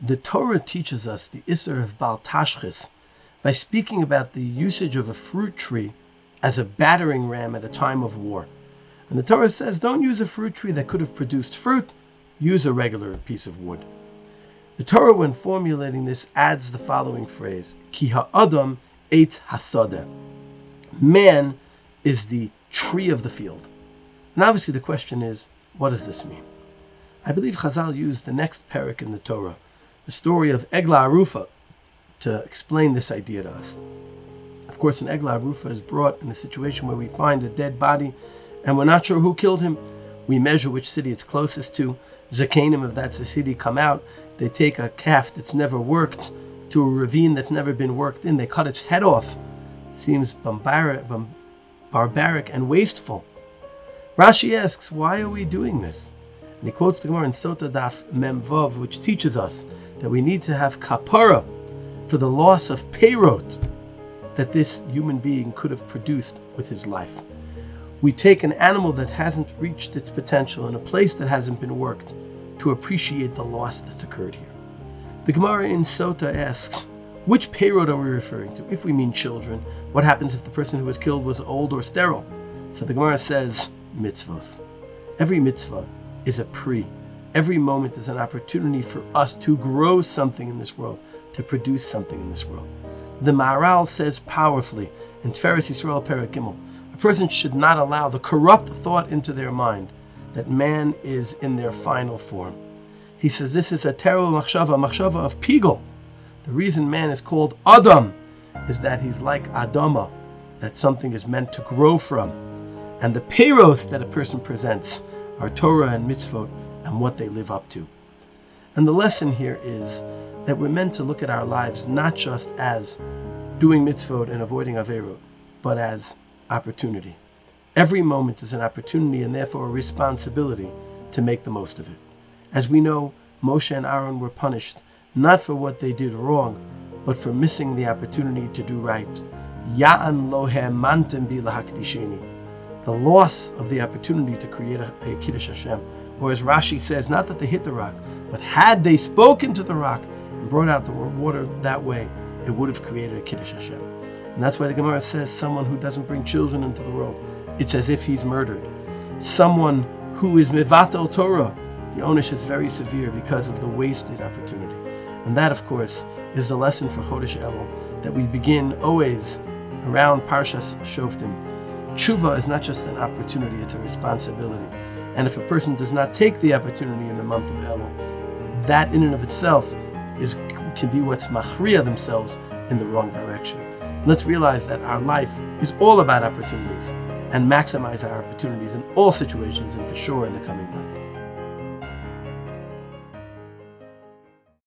The Torah teaches us the Isser of Bal Tashchis by speaking about the usage of a fruit tree as a battering ram at a time of war. And the Torah says, don't use a fruit tree that could have produced fruit, use a regular piece of wood. The Torah, when formulating this, adds the following phrase, Ki ha'adam eitz hasadeh. Man is the tree of the field. And obviously the question is, what does this mean? I believe Chazal used the next parak in the Torah, the story of Eglah Arufa, to explain this idea to us. Of course, an Eglah Arufa is brought in a situation where we find a dead body and we're not sure who killed him. We measure which city it's closest to. Zakanim of that city come out. They take a calf that's never worked to a ravine that's never been worked in. They cut its head off. It seems barbaric and wasteful. Rashi asks, why are we doing this? And he quotes the Gemara in Sota Daf Mem Vav, which teaches us that we need to have kapara for the loss of peirot that this human being could have produced with his life. We take an animal that hasn't reached its potential in a place that hasn't been worked to appreciate the loss that's occurred here. The Gemara in Sota asks, which peirot are we referring to? If we mean children, what happens if the person who was killed was old or sterile? So the Gemara says, mitzvos. Every mitzvah is a pri. Every moment is an opportunity for us to grow something in this world, to produce something in this world. The Maharal says powerfully in Tiferes Yisrael Perek Gimel, a person should not allow the corrupt thought into their mind that man is in their final form. He says this is a terrible machshava of pigol. The reason man is called Adam is that he's like Adama, that something is meant to grow from. And the peiros that a person presents are Torah and mitzvot and what they live up to. And the lesson here is that we're meant to look at our lives not just as doing mitzvot and avoiding averot, but as opportunity. Every moment is an opportunity and therefore a responsibility to make the most of it. As we know, Moshe and Aaron were punished not for what they did wrong, but for missing the opportunity to do right. Ya'an lo ha'emantem bi lahakdisheni. The loss of the opportunity to create a Kiddush Hashem. Or as Rashi says, not that they hit the rock, but had they spoken to the rock and brought out the water that way, it would have created a Kiddush Hashem. And that's why the Gemara says someone who doesn't bring children into the world, it's as if he's murdered. Someone who is mevatel Torah, the onus is very severe because of the wasted opportunity. And that, of course, is the lesson for Chodesh Elul, that we begin always around Parshas Shoftim. Tshuva is not just an opportunity, it's a responsibility. And if a person does not take the opportunity in the month of Elul, that in and of itself can be what's machriya themselves in the wrong direction. Let's realize that our life is all about opportunities and maximize our opportunities in all situations and for sure in the coming months.